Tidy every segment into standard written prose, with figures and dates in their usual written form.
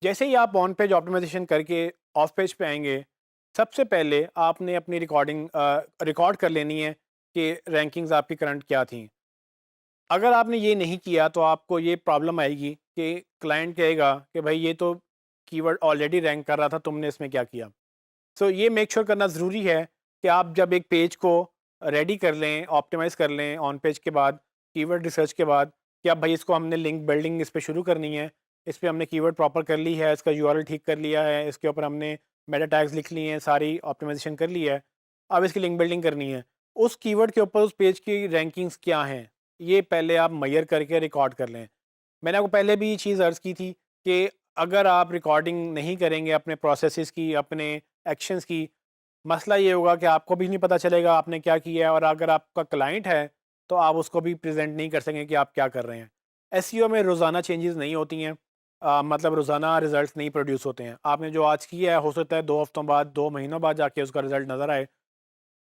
जैसे ही आप on page optimisation करके ऑफ पेज पे आएँगे, सबसे पहले आपने अपनी रिकॉर्डिंग रिकॉर्ड कर लेनी है कि रैंकिंग्स आपकी करंट क्या थी। अगर आपने ये नहीं किया तो आपको ये प्रॉब्लम आएगी कि क्लाइंट कहेगा कि भाई ये तो कीवर्ड ऑलरेडी रैंक कर रहा था, तुमने इसमें क्या किया? सो ये मेक श्योर करना ज़रूरी है कि आप जब एक पेज को रेडी कर लें, ऑप्टिमाइज़ कर लें ऑन पेज के बाद, कीवर्ड रिसर्च के बाद कि अब भाई इसको हमने लिंक बिल्डिंग इस पे शुरू करनी है। इस पे हमने कीवर्ड प्रॉपर कर ली है, इसका यूआरएल ठीक कर लिया है, इसके ऊपर हमने मेटा टैग्स लिख लिए हैं, सारी ऑप्टिमाइज़ेशन कर ली है। अब इसकी लिंक बिल्डिंग करनी है। उस कीवर्ड के ऊपर उस पेज की रैंकिंग्स क्या हैं, ये पहले आप मेजर करके रिकॉर्ड कर लें। मैंने आपको पहले भी ये चीज़ अर्ज़ की थी कि अगर आप रिकॉर्डिंग नहीं करेंगे अपने प्रोसेसेस की, अपने एक्शंस की, मसला ये होगा कि आपको भी नहीं पता चलेगा आपने क्या किया है, और अगर आपका क्लाइंट है तो आप उसको भी प्रेजेंट नहीं कर सकेंगे कि आप क्या कर रहे हैं। एसईओ में रोज़ाना चेंजेस नहीं होती हैं। मतलब रोज़ाना रिजल्ट्स नहीं प्रोड्यूस होते हैं। आपने जो आज किया है हो सकता है 2 हफ्तों बाद, 2 महीनों बाद जाके उसका रिजल्ट नज़र आए।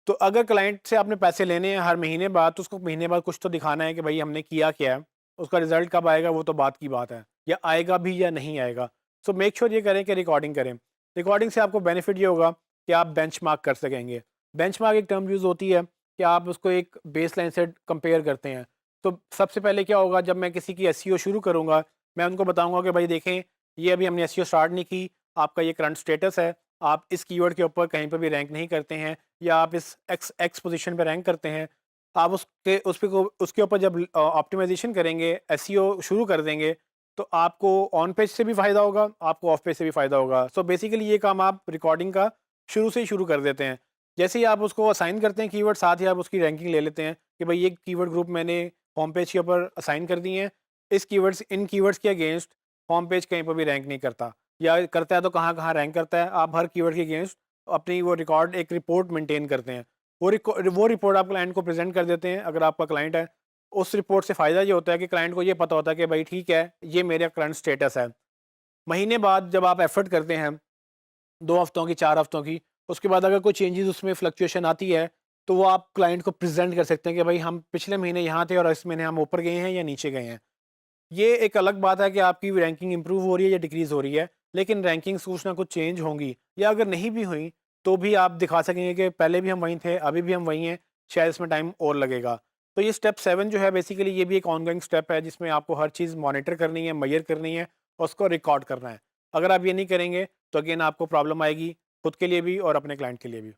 तो अगर क्लाइंट से आपने पैसे लेने हैं हर महीने बाद, तो उसको महीने बाद कुछ तो दिखाना है कि भाई हमने किया क्या है। उसका रिजल्ट कब आएगा वो तो बात की बात है, या आएगा भी या नहीं आएगा। सो मेक श्योर ये करें कि रिकॉर्डिंग करें। रिकॉर्डिंग से आपको बेनिफिट ये होगा कि आप बेंचमार्क कर सकेंगे। बेंचमार्क एक टर्म यूज़ होती है कि आप उसको एक बेसलाइन से कंपेयर करते हैं। तो सबसे पहले क्या होगा, जब मैं किसी की एसईओ शुरू करूँगा, मैं उनको बताऊँगा कि भाई देखें, ये अभी हमने एसईओ स्टार्ट नहीं की, आपका ये करंट स्टेटस है, आप इस कीवर्ड के ऊपर कहीं पे भी रैंक नहीं करते हैं, या आप इस एक्स एक्स पोजीशन पे रैंक करते हैं। आप उसके ऊपर जब ऑप्टिमाइजेशन करेंगे, एसईओ शुरू कर देंगे, तो आपको ऑन पेज से भी फ़ायदा होगा, आपको ऑफ पेज से भी फ़ायदा होगा। सो बेसिकली ये काम आप रिकॉर्डिंग का शुरू से ही शुरू कर देते हैं। जैसे ही आप उसको असाइन करते हैं कीवर्ड, साथ ही आप उसकी रैंकिंग ले लेते हैं कि भाई ये कीवर्ड ग्रुप मैंने होम पेज के ऊपर असाइन कर दिए हैं। इन कीवर्ड्स के अगेंस्ट होम पेज कहीं पर भी रैंक नहीं करता, या करता है तो कहाँ-कहाँ रैंक करता है। आप हर कीवर्ड के अगेंस्ट अपनी वो रिकॉर्ड एक रिपोर्ट मेंटेन करते हैं। वो रिपोर्ट आप क्लाइंट को प्रेज़ेंट कर देते हैं अगर आपका क्लाइंट है। उस रिपोर्ट से फ़ायदा ये होता है कि क्लाइंट को ये पता होता है कि भाई ठीक है, ये मेरा करंट स्टेटस है। महीने बाद जब आप एफ़र्ट करते हैं, 2 हफ्तों की, 4 हफ्तों की, उसके बाद अगर कोई चेंजेज़ उसमें फ्लक्चुएशन आती है, तो वो आप क्लाइंट को प्रेज़ेंट कर सकते हैं कि भाई हम पिछले महीने यहाँ थे और इस महीने हम ऊपर गए हैं या नीचे गए हैं। ये एक अलग बात है कि आपकी रैंकिंग इंप्रूव हो रही है या डिक्रीज़ हो रही है, लेकिन रैंकिंग्स कुछ ना कुछ चेंज होंगी, या अगर नहीं भी हुई, तो भी आप दिखा सकेंगे कि पहले भी हम वहीं थे, अभी भी हम वहीं हैं, शायद इसमें टाइम और लगेगा। तो ये स्टेप 7 जो है बेसिकली ये भी एक ऑनगोइंग स्टेप है, जिसमें आपको हर चीज़ मॉनिटर करनी है, मेजर करनी है और उसको रिकॉर्ड करना है। अगर आप ये नहीं करेंगे, तो अगेन आपको प्रॉब्लम आएगी, खुद के लिए भी और अपने क्लाइंट के लिए भी।